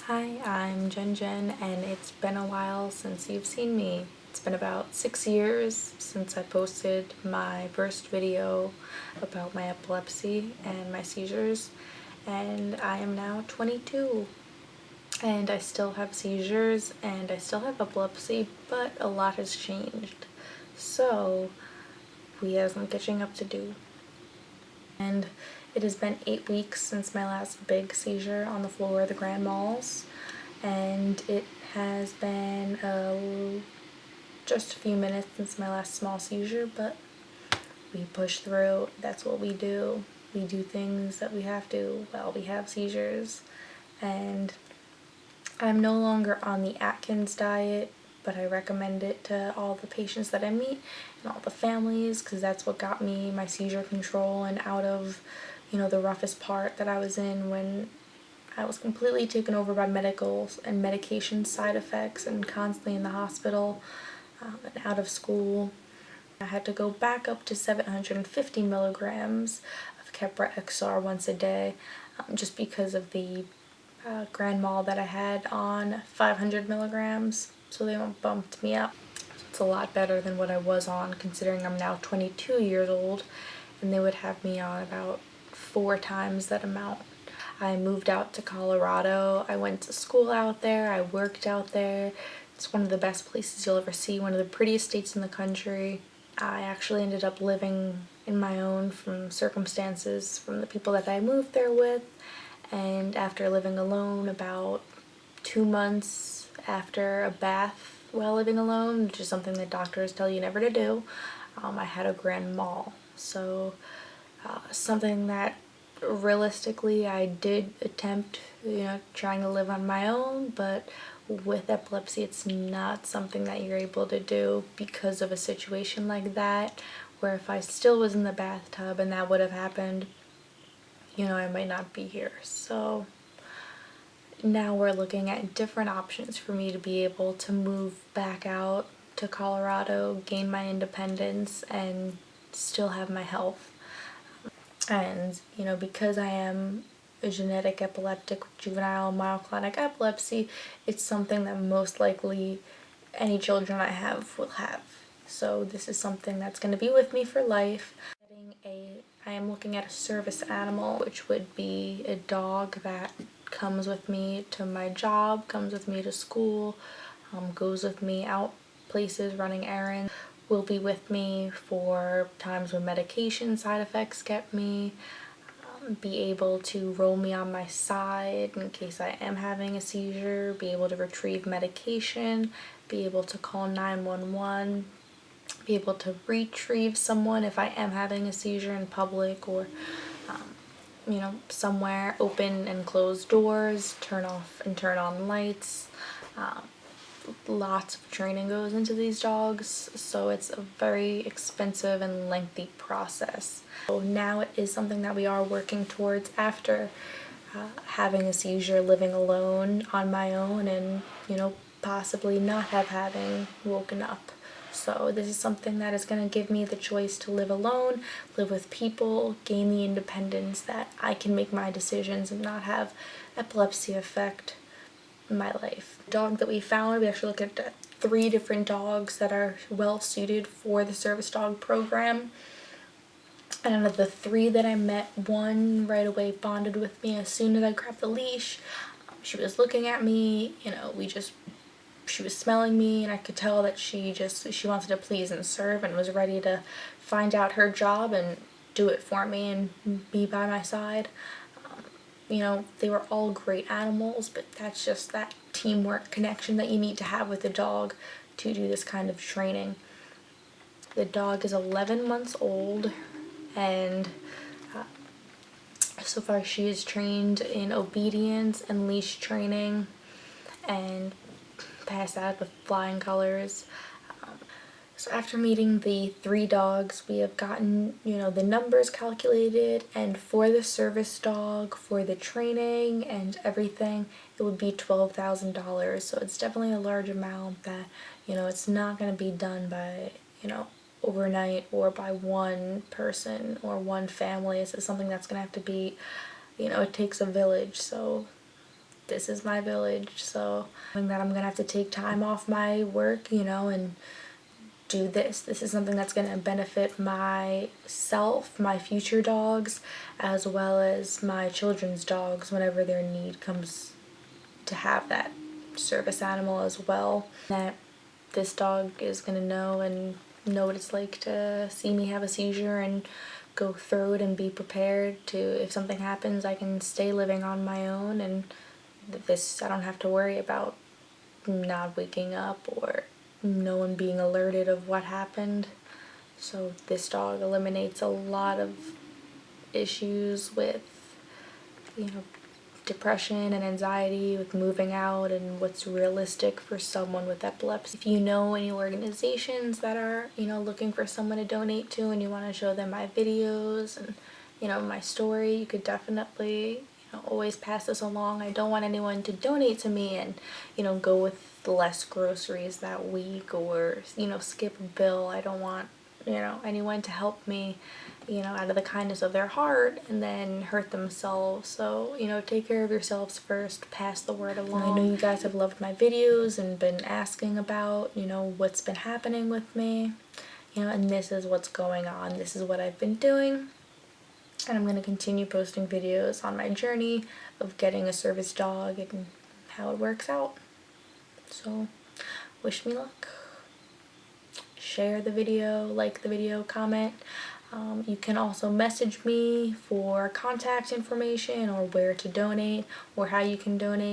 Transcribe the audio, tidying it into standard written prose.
Hi, I'm Jen, and it's been a while since you've seen me. It's been about 6 years since I posted my first video about my epilepsy and my seizures, and I am now 22. And I still have seizures and I still have epilepsy, but a lot has changed. So, we have some catching up to do. And it has been 8 weeks since my last big seizure on the floor of the Grand Malls, and it has been just a few minutes since my last small seizure, but we push through. That's what we do. We do things that we have to while we have seizures. And I'm no longer on the Atkins diet, but I recommend it to all the patients that I meet and all the families, because that's what got me my seizure control and out of, the roughest part that I was in when I was completely taken over by medicals and medication side effects and constantly in the hospital and out of school. I had to go back up to 750 milligrams of Keppra XR once a day just because of the Grand Mal that I had on 500 milligrams, so they bumped me up. So it's a lot better than what I was on, considering I'm now 22 years old, and they would have me on about 4 times that amount. I moved out to Colorado. I went to school out there. I worked out there. It's one of the best places you'll ever see, one of the prettiest states in the country. I actually ended up living in my own from circumstances from the people that I moved there with. And after living alone about 2 months after a bath while living alone, which is something that doctors tell you never to do, I had a grand mal. So something that realistically I did attempt, trying to live on my own, but with epilepsy it's not something that you're able to do because of a situation like that, where if I still was in the bathtub and that would have happened, I might not be here. So now we're looking at different options for me to be able to move back out to Colorado, gain my independence, and still have my health. And, because I am a genetic epileptic with juvenile myoclonic epilepsy, it's something that most likely any children I have will have. So this is something that's going to be with me for life. I am looking at a service animal, which would be a dog that comes with me to my job, comes with me to school, goes with me out places running errands, will be with me for times when medication side effects get me, be able to roll me on my side in case I am having a seizure, be able to retrieve medication, be able to call 911, be able to retrieve someone if I am having a seizure in public or somewhere, open and close doors, turn off and turn on lights. Lots of training goes into these dogs, so it's a very expensive and lengthy process. So now it is something that we are working towards after having a seizure, living alone on my own, and possibly not having woken up. So this is something that is going to give me the choice to live alone, live with people, gain the independence that I can make my decisions and not have epilepsy affect my life. The dog that we found, we actually looked at 3 different dogs that are well suited for the service dog program. And out of the 3 that I met, one right away bonded with me as soon as I grabbed the leash. She was looking at me, she was smelling me, and I could tell that she wanted to please and serve and was ready to find out her job and do it for me and be by my side. They were all great animals, but that's just that teamwork connection that you need to have with a dog to do this kind of training. The dog is 11 months old, and so far she is trained in obedience and leash training and passed out with flying colors. So after meeting the 3 dogs, we have gotten, the numbers calculated, and for the service dog, for the training and everything, it would be $12,000. So it's definitely a large amount that, it's not going to be done by, overnight or by one person or one family. It's something that's going to have to be, it takes a village. So this is my village. So knowing that I'm gonna have to take time off my work, you know, and do this. This is something that's going to benefit myself, my future dogs, as well as my children's dogs whenever their need comes to have that service animal as well. That this dog is going to know what it's like to see me have a seizure and go through it and be prepared to, if something happens, I can stay living on my own, and this, I don't have to worry about not waking up or no one being alerted of what happened. So this dog eliminates a lot of issues with, you know, depression and anxiety with moving out and what's realistic for someone with epilepsy. If you know any organizations that are, you know, looking for someone to donate to and you want to show them my videos and, you know, my story, you could definitely, always pass this along. I don't want anyone to donate to me and, go with less groceries that week or, skip a bill. I don't want, anyone to help me, out of the kindness of their heart and then hurt themselves. So, take care of yourselves first, pass the word along. I know you guys have loved my videos and been asking about, what's been happening with me, and this is what's going on. This is what I've been doing. And I'm going to continue posting videos on my journey of getting a service dog and how it works out. So, wish me luck. Share the video, like the video, comment. You can also message me for contact information or where to donate or how you can donate.